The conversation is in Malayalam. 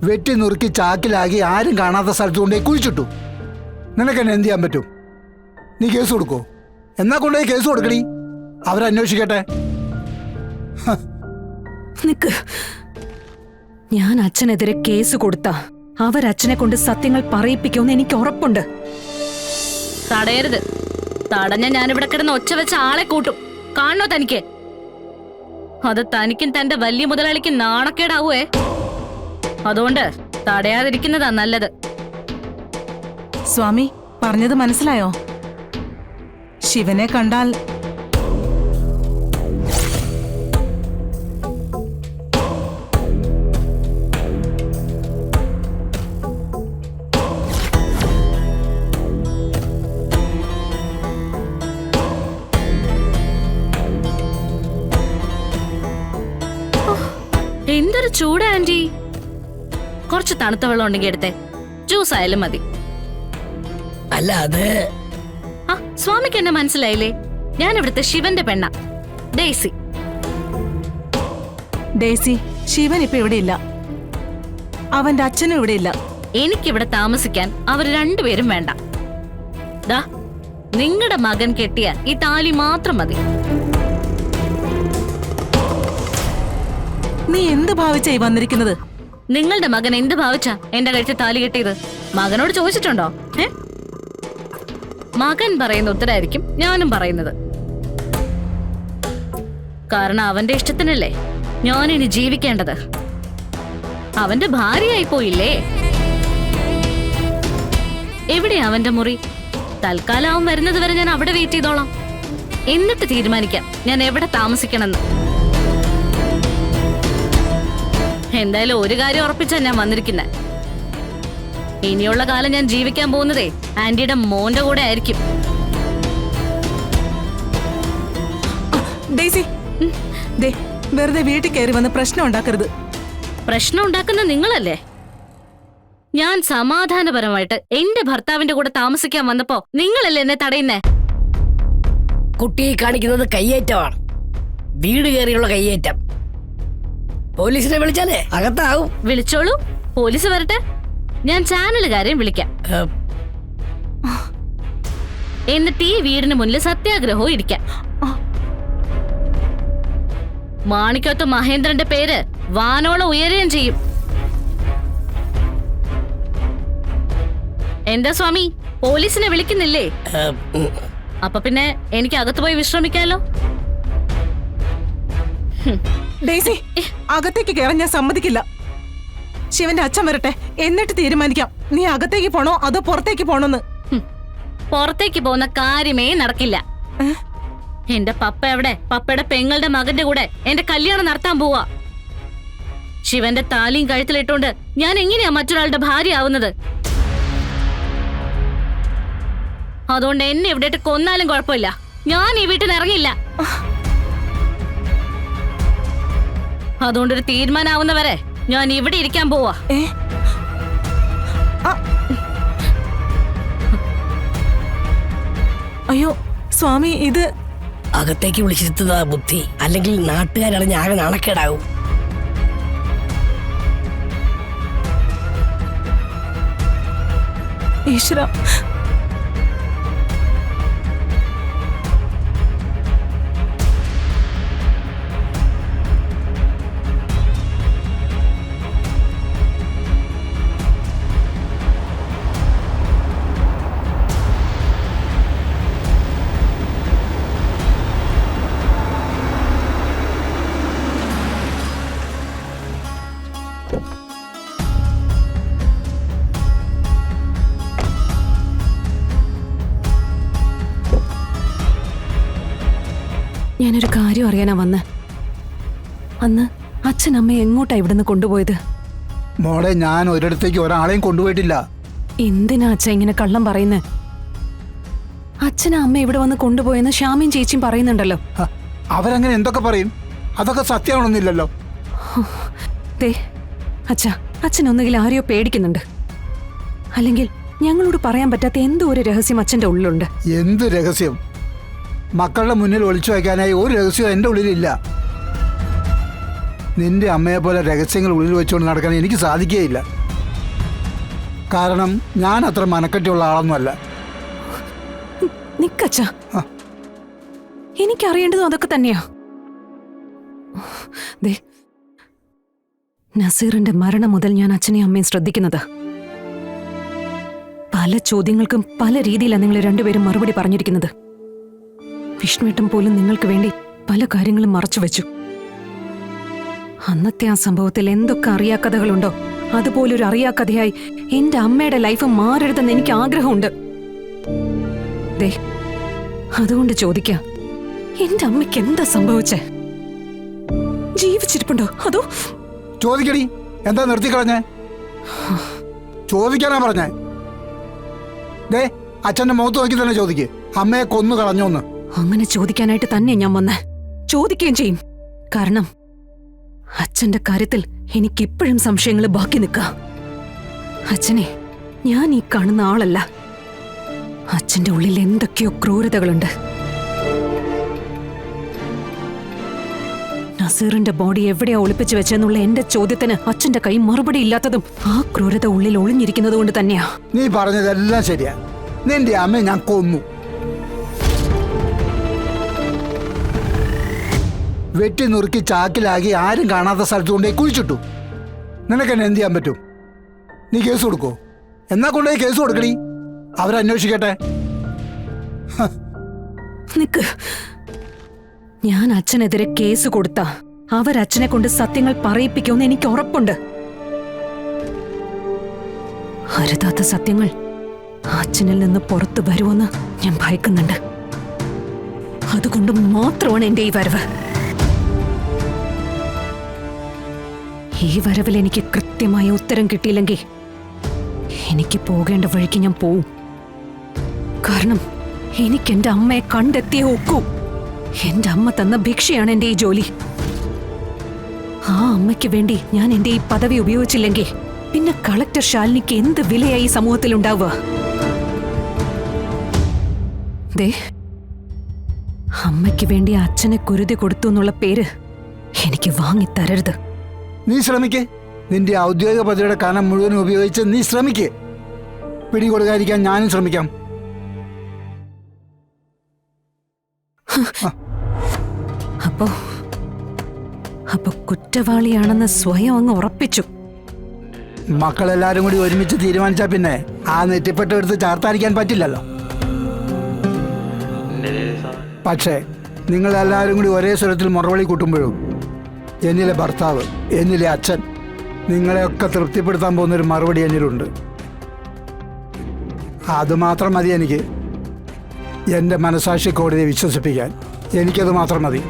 വെട്ടി നുറുക്കി ചാക്കിലാക്കി ആരും കാണാത്ത സ്ഥലത്ത് കൊണ്ടുപോയി കുഴിച്ചിട്ടു. നിനക്കെന്നെ എന്ത് ചെയ്യാൻ പറ്റും? നീ കേസ് കൊടുക്കോ? എന്നാ കൊണ്ടുപോയി കേസ് കൊടുക്കണി, അവരന്വേഷിക്കട്ടെ. നിക്ക്, ഞാൻ അച്ഛനെതിരെ കേസ് കൊടുത്ത അവരച്ഛനെ കൊണ്ട് സത്യങ്ങൾ പറയിപ്പിക്കുമെന്ന് എനിക്ക് ഉറപ്പുണ്ട്. തടയരുത്. തടഞ്ഞ ഞാനിവിടെ കിടന്ന് ഒച്ച വെച്ച ആളെ കൂട്ടും. കാണണോ തനിക്ക്? അത് തനിക്കും തന്റെ വലിയ മുതലാളിക്കും നാണക്കേടാവേ. അതുകൊണ്ട് തടയാതിരിക്കുന്നതാ നല്ലത്. സ്വാമി പറഞ്ഞത് മനസ്സിലായോ? ശിവനെ കണ്ടാൽ എന്തൊരു ചൂട് ആന്റി. കുറച്ച് തണുത്ത വെള്ളം ഉണ്ടെങ്കിൽ എടുത്തേ. ജ്യൂസ് ആയാലും മതി. അല്ല അത് ആ, സ്വാമിക്ക് എന്നെ മനസ്സിലായില്ലേ? ഞാൻ ഇവിടുത്തെ ശിവന്റെ പെണ്ണ, ഡേസി. ഡേസി, ശിവൻ ഇപ്പൊ ഇവിടെ ഇല്ല. അവന്റെ അച്ഛനും ഇവിടെ ഇല്ല. എനിക്കിവിടെ താമസിക്കാൻ അവർ രണ്ടുപേരും വേണ്ട. ദാ, നിങ്ങളുടെ മകൻ കെട്ടിയ ഈ താലി മാത്രം മതി. നീ എന്ത് ഭാവിച്ചായി വന്നിരിക്കുന്നത്? നിങ്ങളുടെ മകൻ എന്ത് ഭാവിച്ചാ എന്റെ കഴുത്തിൽ താലി കെട്ടിയത്? മകനോട് ചോദിച്ചിട്ടുണ്ടോ? മകൻ പറയുന്ന ഉത്തരായിരിക്കും ഞാനും പറയുന്നത്. കാരണം അവന്റെ ഇഷ്ടത്തിനല്ലേ ഞാനിനി ജീവിക്കേണ്ടത്. അവന്റെ ഭാര്യയായി പോയില്ലേ? എവിടെയാ അവന്റെ മുറി? തൽക്കാലം അവൻ വരുന്നത് വരെ ഞാൻ അവിടെ വെയിറ്റ് ചെയ്തോളാം. എന്നിട്ട് തീരുമാനിക്കാം ഞാൻ എവിടെ താമസിക്കണമെന്ന്. എന്തായാലും ഒരു കാര്യം ഉറപ്പിച്ചാ ഞാൻ വന്നിരിക്കുന്നെ. ഇനിയുള്ള കാലം ഞാൻ ജീവിക്കാൻ പോകുന്നതേ ആന്റിയുടെ മോന്റെ കൂടെ ആയിരിക്കും. ഡേസി, ദേ വെറുതെ വീട്ടിൽ കയറി വന്ന് പ്രശ്നം ഉണ്ടാക്കരുത്. പ്രശ്നം ഉണ്ടാക്കുന്ന നിങ്ങളല്ലേ? ഞാൻ സമാധാനപരമായിട്ട് എന്റെ ഭർത്താവിന്റെ കൂടെ താമസിക്കാൻ വന്നപ്പോ നിങ്ങളല്ലേ എന്നെ തടയുന്നേ? കുട്ടിയെ കാണിക്കുന്നത് കയ്യേറ്റമാണ്. വീട് കയറിയുള്ള കയ്യേറ്റം. പോലീസിനെ വിളിച്ചാലേ അകത്താവും. വിളിച്ചോളൂ, പോലീസ് വരട്ടെ. ഞാൻ ചാനലുകാരെയും വിളിക്കാം. എന്നിട്ട് ഈ വീടിന് മുന്നിൽ സത്യാഗ്രഹവും ഇരിക്കാം. മാണിക്കത്ത് മഹേന്ദ്രന്റെ പേര് വാനോളം ഉയരുകയും ചെയ്യും. എന്താ സ്വാമി, പോലീസിനെ വിളിക്കുന്നില്ലേ? അപ്പൊ പിന്നെ എനിക്ക് അകത്ത് പോയി വിശ്രമിക്കാലോ. ഡേസി, അകത്തേക്ക് കയറാൻ ഞാൻ സമ്മതിക്കില്ല. ശിവന്റെ അച്ഛൻ വരട്ടെ, എന്നിട്ട് തീരുമാനിക്കാം നീ അകത്തേക്ക് പോണോ അതോ പുറത്തേക്ക് പോണോന്ന്. പുറത്തേക്ക് പോകുന്ന കാര്യമേ നടക്കില്ല. എന്റെ പപ്പ എവിടെ? പപ്പയുടെ പെങ്ങളുടെ മകന്റെ കൂടെ എന്റെ കല്യാണം നടത്താൻ പോവാ. ശിവന്റെ താലിയും കഴുത്തിലിട്ടോണ്ട് ഞാൻ എങ്ങനെയാ മറ്റൊരാളുടെ ഭാര്യ ആവുന്നത്? അതുകൊണ്ട് എന്നെ എവിടെയിട്ട് കൊന്നാലും കുഴപ്പമില്ല, ഞാൻ ഈ വീട്ടിൽ നിന്ന് ഇറങ്ങില്ല. അതുകൊണ്ടൊരു തീരുമാനാവുന്നവരെ ഞാൻ ഇവിടെ ഇരിക്കാൻ പോവാ. അയ്യോ സ്വാമി, ഇത് അകത്തേക്ക് വിളിച്ചിരുത്തതാ ബുദ്ധി. അല്ലെങ്കിൽ നാട്ടുകാരറിഞ്ഞ് ആകെ നാണക്കേടാവും. ഈശ്വര, ഞാനൊരു കാര്യം അറിയാനാ വന്ന്. അന്ന് അച്ഛൻ അമ്മയെ എങ്ങോട്ടാ ഇവിടുന്ന് കൊണ്ടുപോയത്? മോളെ, ഞാൻ ഒരിടത്തേക്ക് ഒരാളെയും കൊണ്ടുപോയിട്ടില്ല. എന്തിനാ അച്ഛ ഇങ്ങനെ കള്ളം പറയുന്നേ? അച്ഛനും അമ്മ ഇവിടെ വന്ന് കൊണ്ടുപോയെന്ന് ശ്യാമിയും ചേച്ചിയും പറയുന്നുണ്ടല്ലോ. അവരങ്ങനെ എന്തൊക്കെ പറയും? അതൊക്കെ സത്യമാണെന്നില്ലല്ലോ. ദേ അച്ഛ, അച്ഛനൊന്നുകിൽ ആരെയോ പേടിക്കുന്നുണ്ട്, അല്ലെങ്കിൽ ഞങ്ങളോട് പറയാൻ പറ്റാത്ത എന്തോ ഒരു രഹസ്യം അച്ഛൻ്റെ ഉള്ളിലുണ്ട്. എന്ത് രഹസ്യം? മക്കളുടെ മുന്നിൽ ഒളിച്ചു വയ്ക്കാനായി ഒരു രഹസ്യം എൻ്റെ ഉള്ളിലില്ല. നിന്റെ അമ്മയെ പോലെ രഹസ്യങ്ങൾ ഉള്ളിൽ വെച്ചുകൊണ്ട് നടക്കാൻ എനിക്ക് സാധിക്കുകയില്ല. കാരണം ഞാൻ അത്ര മനക്കെട്ടിയുള്ള ആളൊന്നുമല്ല. നിക്കച്ച, ആ. എനിക്കറിയേണ്ടതും അതൊക്കെ തന്നെയാ. ദേ, നസീറിന്റെ മരണം മുതൽ ഞാൻ അച്ഛനെയും അമ്മയും ശ്രദ്ധിക്കുന്നത്. പല ചോദ്യങ്ങൾക്കും പല രീതിയിലാണ് നിങ്ങൾ രണ്ടുപേരും മറുപടി പറഞ്ഞിരിക്കുന്നത്. വിഷ്ണുവേട്ടൻ പോലും നിങ്ങൾക്ക് വേണ്ടി പല കാര്യങ്ങളും മറച്ചുവെച്ചു. അന്നത്തെ ആ സംഭവത്തിൽ എന്തൊക്കെ അറിയാക്കഥകളുണ്ടോ അതുപോലൊരു അറിയാക്കഥയായി എന്റെ അമ്മയുടെ ലൈഫ് മാറരുതെന്ന് എനിക്ക് ആഗ്രഹമുണ്ട്. ദേ, അതുകൊണ്ട് ചോദിക്കാം, എന്റെ അമ്മയ്ക്ക് എന്താ സംഭവിച്ചേ? ജീവിച്ചിരിപ്പുണ്ടോ അതോ? ചോദിക്കടി, എന്താ നിർത്തിക്കളഞ്ഞേ? ചോദിക്കാനാ പറഞ്ഞേ. ദേ, അച്ഛന്റെ മുഖത്ത് നോക്കി തന്നെ ചോദിക്ക്, അമ്മയെ കൊന്നു കളഞ്ഞോന്ന്. അങ്ങനെ ചോദിക്കാനായിട്ട് തന്നെ ഞാൻ വന്നേ. ചോദിക്കുകയും ചെയ്യും. കാരണം അച്ഛന്റെ കാര്യത്തിൽ എനിക്കിപ്പോഴും സംശയങ്ങൾ ബാക്കി നിൽക്കുക. അച്ഛനെ ഞാൻ ഈ കാണുന്ന ആളല്ല. അച്ഛന്റെ ഉള്ളിൽ എന്തൊക്കെയോ ക്രൂരതകളുണ്ട്. നസീറിന്റെ ബോഡി എവിടെയാ ഒളിപ്പിച്ചു വെച്ചെന്നുള്ള എന്റെ ചോദ്യത്തിന് അച്ഛന്റെ കൈ മറുപടി ഇല്ലാത്തതും ആ ക്രൂരത ഉള്ളിൽ ഒളിഞ്ഞിരിക്കുന്നത് കൊണ്ട് തന്നെയാ. നീ പറഞ്ഞതെല്ലാം ശരിയാ. നിന്റെ അമ്മയെ ഞാൻ കൊന്നു. വെട്ടി നുറുക്കി ചാക്കിലാക്കി ആരും കാണാത്ത സ്ഥലത്ത് കൊണ്ടുപോയി കുഴിച്ചിട്ടു. നിനക്കെന്നെ എന്ത് ചെയ്യാൻ പറ്റും? നീ കേസ് കൊടുക്കോ? എന്നാ കൊണ്ടുപോയി കേസ് കൊടുക്കടി, അവരന്വേഷിക്കട്ടെ. നിക്ക്, ഞാൻ അച്ഛനെതിരെ കേസ് കൊടുത്ത അവരച്ഛനെ കൊണ്ട് സത്യങ്ങൾ പറയിപ്പിക്കുമെന്ന് എനിക്ക് ഉറപ്പുണ്ട്. അരുതാത്ത സത്യങ്ങൾ അച്ഛനിൽ നിന്ന് പുറത്തു വരുമെന്ന് ഞാൻ ഭയക്കുന്നുണ്ട്. അതുകൊണ്ട് മാത്രമാണ് എന്റെ ഈ വരവ്. ഈ വരവിൽ എനിക്ക് കൃത്യമായ ഉത്തരം കിട്ടിയില്ലെങ്കിൽ എനിക്ക് പോകേണ്ട വഴിക്ക് ഞാൻ പോവും. കാരണം എനിക്ക് എന്റെ അമ്മയെ കണ്ടെത്തിയേ ഒക്കൂ. എന്റെ അമ്മ തന്ന ഭിക്ഷയാണ് എന്റെ ഈ ജോലി. ആ അമ്മയ്ക്ക് വേണ്ടി ഞാൻ എന്റെ ഈ പദവി ഉപയോഗിച്ചില്ലെങ്കിൽ പിന്നെ കളക്ടർ ശാലിനിക്ക് എന്ത് വിലയായി സമൂഹത്തിൽ ഉണ്ടാവുക? ദേ, അമ്മയ്ക്ക് വേണ്ടി അച്ഛനെ കുരുതി കൊടുത്തു എന്നുള്ള പേര് എനിക്ക് വാങ്ങിത്തരരുത്. നീ ശ്രമിക്ക്. നിന്റെ ഔദ്യോഗിക പദവിയുടെ കനം മുഴുവൻ ഉപയോഗിച്ച് നീ ശ്രമിക്ക്. പിടികൊടുക്കാതിരിക്കാൻ ഞാനും ശ്രമിക്കാം. അപ്പൊ കുറ്റവാളിയാണെന്ന് സ്വയം അങ്ങ് ഉറപ്പിച്ചു. മക്കളെല്ലാരും കൂടി ഒരുമിച്ച് തീരുമാനിച്ചാ പിന്നെ ആ നെറ്റിപ്പെട്ട എടുത്ത് ചാർത്താരിക്കാൻ പറ്റില്ലല്ലോ. പക്ഷേ നിങ്ങളെല്ലാവരും കൂടി ഒരേ സ്വരത്തിൽ മുറവിളി കൂട്ടുമ്പോഴും എന്നിലെ ഭർത്താവ്, എന്നിലെ അച്ഛൻ, നിങ്ങളെയൊക്കെ തൃപ്തിപ്പെടുത്താൻ പോകുന്നൊരു മറുപടി എന്നിലുണ്ട്. അതുമാത്രം മതി എനിക്ക് എൻ്റെ മനസാക്ഷി കോടതിയെ വിശ്വസിപ്പിക്കാൻ. എനിക്കത് മാത്രം മതി.